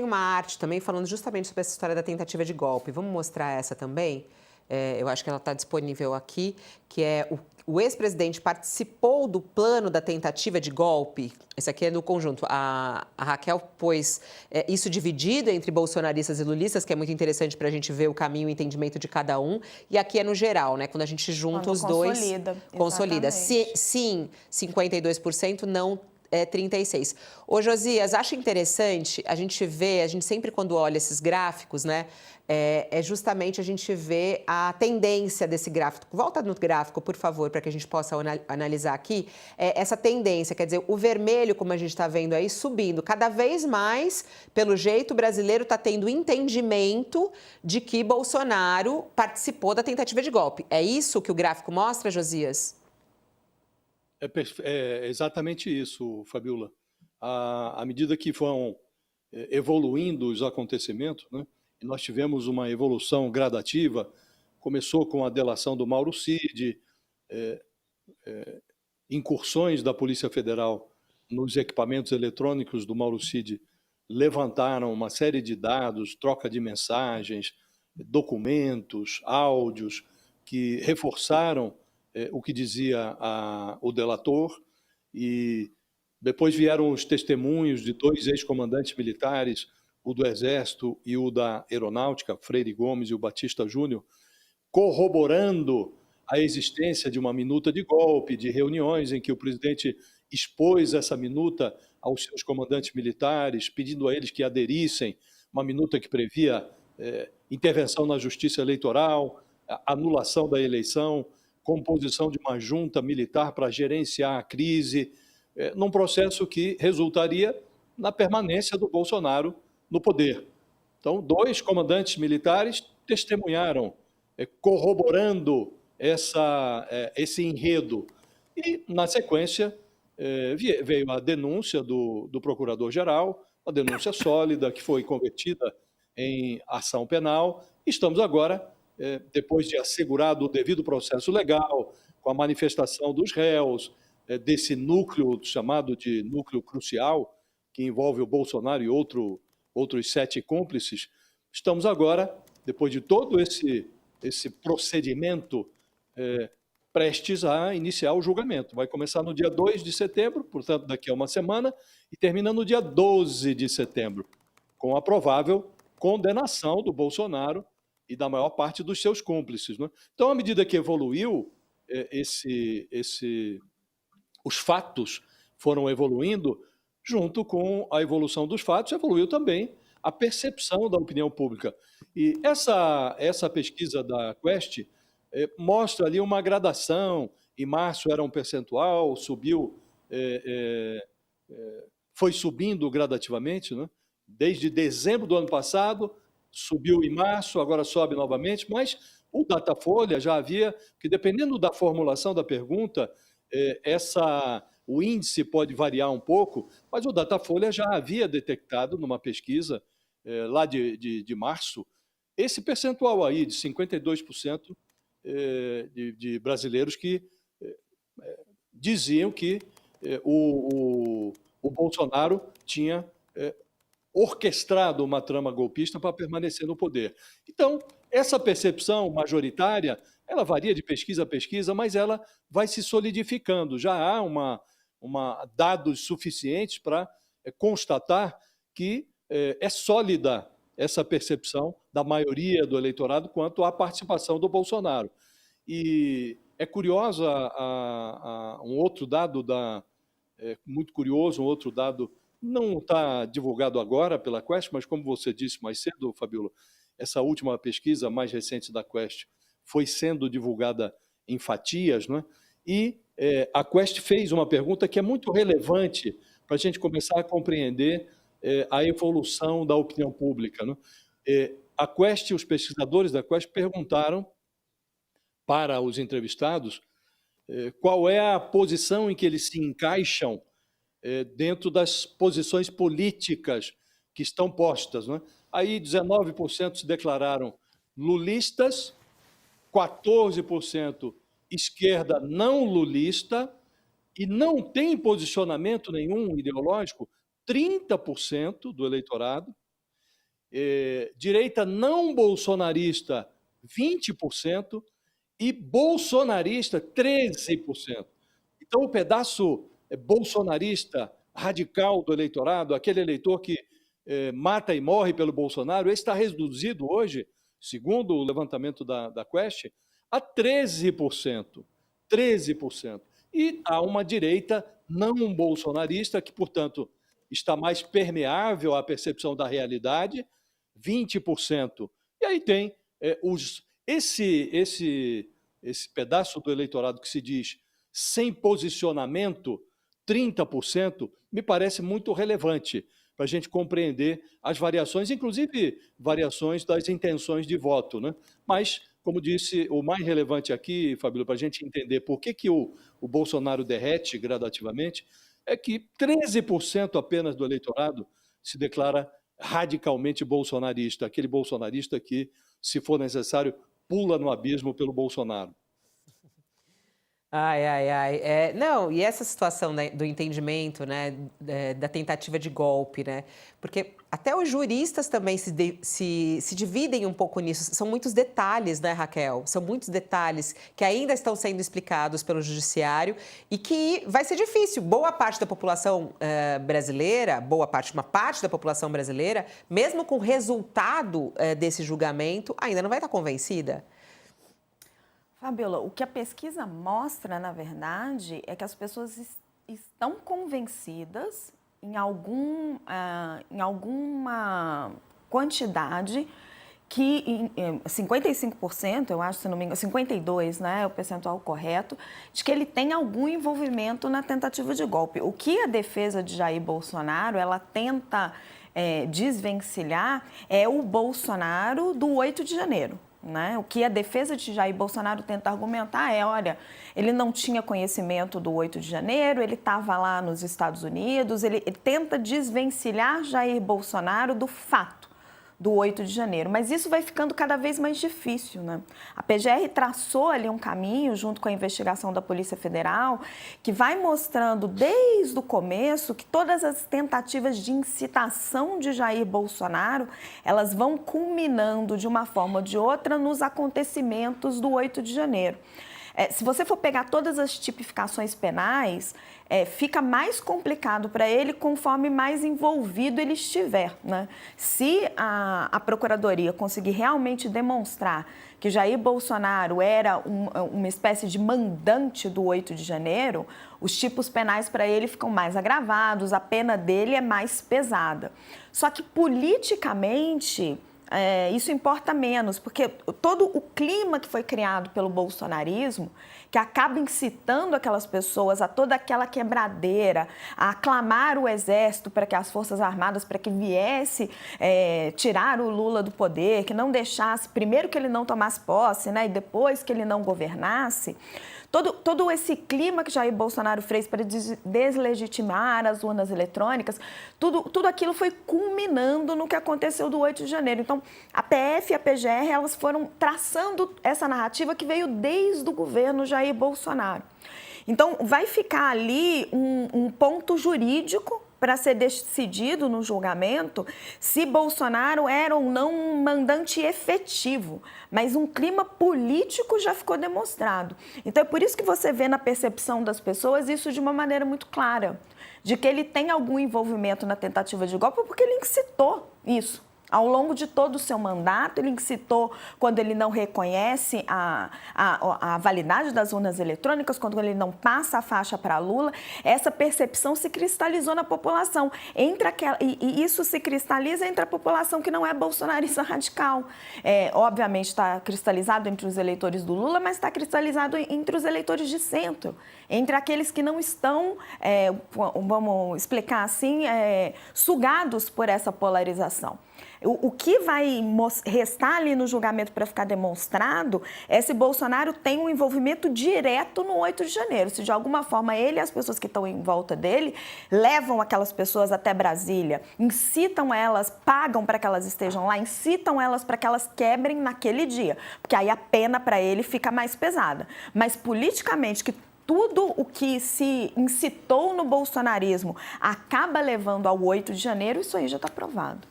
Tem uma arte também falando justamente sobre essa história da tentativa de golpe. Vamos mostrar essa também? Eu acho que ela está disponível aqui, que é o ex-presidente participou do plano da tentativa de golpe. Esse aqui é no conjunto. A Raquel pôs isso dividido entre bolsonaristas e lulistas, que é muito interessante para a gente ver o caminho e o entendimento de cada um. E aqui é no geral, né? Quando a gente junta Quando os dois, consolida. exatamente. Sim, 52%, não 36. Ô, Josias, acho interessante a gente ver, a gente sempre quando olha esses gráficos, né, justamente a gente vê a tendência desse gráfico. Volta no gráfico, por favor, para que a gente possa analisar aqui essa tendência, quer dizer, o vermelho, como a gente está vendo aí, subindo cada vez mais, pelo jeito, o brasileiro está tendo entendimento de que Bolsonaro participou da tentativa de golpe. É isso que o gráfico mostra, Josias? É exatamente isso, Fabiola. À medida que vão evoluindo os acontecimentos, né, e nós tivemos uma evolução gradativa, começou com a delação do Mauro Cid, incursões da Polícia Federal nos equipamentos eletrônicos do Mauro Cid levantaram uma série de dados, troca de mensagens, documentos, áudios, que reforçaram o que dizia o delator, e depois vieram os testemunhos de dois ex-comandantes militares, o do Exército e o da Aeronáutica, Freire Gomes e o Batista Júnior, corroborando a existência de uma minuta de golpe, de reuniões em que o presidente expôs essa minuta aos seus comandantes militares, pedindo a eles que aderissem, uma minuta que previa intervenção na justiça eleitoral, anulação da eleição, composição de uma junta militar para gerenciar a crise, num processo que resultaria na permanência do Bolsonaro no poder. Então, dois comandantes militares testemunharam, corroborando esse enredo. E, na sequência, veio a denúncia do procurador-geral, uma denúncia sólida, que foi convertida em ação penal. Estamos agora, depois de assegurado o devido processo legal, com a manifestação dos réus, desse núcleo chamado de núcleo crucial, que envolve o Bolsonaro e outros 7 cúmplices, estamos agora, depois de todo esse procedimento, prestes a iniciar o julgamento. Vai começar no dia 2 de setembro, portanto, daqui a uma semana, e termina no dia 12 de setembro, com a provável condenação do Bolsonaro e da maior parte dos seus cúmplices, né? Então, à medida que evoluiu, os fatos foram evoluindo, junto com a evolução dos fatos, evoluiu também a percepção da opinião pública. E essa pesquisa da Quest mostra ali uma gradação. Em março era um percentual, subiu, foi subindo gradativamente, né? Desde dezembro do ano passado, subiu em março, agora sobe novamente, mas o Datafolha já havia, que dependendo da formulação da pergunta, o índice pode variar um pouco, mas o Datafolha já havia detectado numa pesquisa lá de março, esse percentual aí de 52% de brasileiros que diziam que o Bolsonaro tinha orquestrado uma trama golpista para permanecer no poder. Então, essa percepção majoritária, ela varia de pesquisa a pesquisa, mas ela vai se solidificando. Já há dados suficientes para constatar que é sólida essa percepção da maioria do eleitorado quanto à participação do Bolsonaro. E é curioso um outro dado muito curioso, um outro dado não está divulgado agora pela Quest, mas como você disse mais cedo, Fabiola, essa última pesquisa mais recente da Quest foi sendo divulgada em fatias, né? E a Quest fez uma pergunta que é muito relevante para a gente começar a compreender a evolução da opinião pública, né? A Quest, os pesquisadores da Quest perguntaram para os entrevistados qual é a posição em que eles se encaixam dentro das posições políticas que estão postas, né? Aí 19% se declararam lulistas, 14% esquerda não lulista, e não tem posicionamento nenhum ideológico 30% do eleitorado, direita não bolsonarista 20% e bolsonarista 13%. Então, o pedaço bolsonarista radical do eleitorado, aquele eleitor que mata e morre pelo Bolsonaro, esse está reduzido hoje, segundo o levantamento da Quest, a 13%. 13%. E há uma direita não bolsonarista que, portanto, está mais permeável à percepção da realidade, 20%. E aí tem esse pedaço do eleitorado que se diz sem posicionamento, 30%, me parece muito relevante para a gente compreender as variações, inclusive variações das intenções de voto, né? Mas, como disse, o mais relevante aqui, Fabíola, para a gente entender por que o Bolsonaro derrete gradativamente, é que 13% apenas do eleitorado se declara radicalmente bolsonarista, aquele bolsonarista que, se for necessário, pula no abismo pelo Bolsonaro. Ai, ai, ai. Não, e essa situação, né, do entendimento, né, da tentativa de golpe, né? Porque até os juristas também se dividem um pouco nisso. São muitos detalhes, né, Raquel? São muitos detalhes que ainda estão sendo explicados pelo judiciário e que vai ser difícil. Boa parte da população brasileira, uma parte da população brasileira, mesmo com o resultado desse julgamento, ainda não vai estar convencida. Fabíola, o que a pesquisa mostra, na verdade, é que as pessoas estão convencidas em alguma quantidade que 55%, eu acho, se não me engano, 52%, né, é o percentual correto, de que ele tem algum envolvimento na tentativa de golpe. O que a defesa de Jair Bolsonaro, ela tenta desvencilhar é o Bolsonaro do 8 de janeiro. Né? O que a defesa de Jair Bolsonaro tenta argumentar é, olha, ele não tinha conhecimento do 8 de janeiro, ele estava lá nos Estados Unidos, ele tenta desvencilhar Jair Bolsonaro do fato do 8 de janeiro, mas isso vai ficando cada vez mais difícil, né? A PGR traçou ali um caminho, junto com a investigação da Polícia Federal, que vai mostrando desde o começo que todas as tentativas de incitação de Jair Bolsonaro, elas vão culminando de uma forma ou de outra nos acontecimentos do 8 de janeiro. Se você for pegar todas as tipificações penais, fica mais complicado para ele conforme mais envolvido ele estiver, né? Se a Procuradoria conseguir realmente demonstrar que Jair Bolsonaro era uma espécie de mandante do 8 de janeiro, os tipos penais para ele ficam mais agravados, a pena dele é mais pesada. Só que politicamente isso importa menos, porque todo o clima que foi criado pelo bolsonarismo, que acaba incitando aquelas pessoas a toda aquela quebradeira, a aclamar o exército para que as Forças Armadas, para que viesse tirar o Lula do poder, que não deixasse, primeiro que ele não tomasse posse, né, e depois que ele não governasse, todo esse clima que Jair Bolsonaro fez para deslegitimar as urnas eletrônicas, tudo aquilo foi culminando no que aconteceu do 8 de janeiro. Então, a PF e a PGR, elas foram traçando essa narrativa que veio desde o governo Jair Bolsonaro. Então, vai ficar ali um ponto jurídico para ser decidido no julgamento se Bolsonaro era ou não um mandante efetivo, mas um clima político já ficou demonstrado. Então é por isso que você vê na percepção das pessoas isso de uma maneira muito clara, de que ele tem algum envolvimento na tentativa de golpe porque ele incitou isso. Ao longo de todo o seu mandato, ele incitou quando ele não reconhece a validade das urnas eletrônicas, quando ele não passa a faixa para Lula. Essa percepção se cristalizou na população. E isso se cristaliza entre a população que não é bolsonarista radical. Obviamente está cristalizado entre os eleitores do Lula, mas está cristalizado entre os eleitores de centro, entre aqueles que não estão, vamos explicar assim, sugados por essa polarização. O que vai restar ali no julgamento para ficar demonstrado é se Bolsonaro tem um envolvimento direto no 8 de janeiro. Se de alguma forma ele e as pessoas que estão em volta dele levam aquelas pessoas até Brasília, incitam elas, pagam para que elas estejam lá, incitam elas para que elas quebrem naquele dia, porque aí a pena para ele fica mais pesada. Mas politicamente, que tudo o que se incitou no bolsonarismo acaba levando ao 8 de janeiro, isso aí já está provado.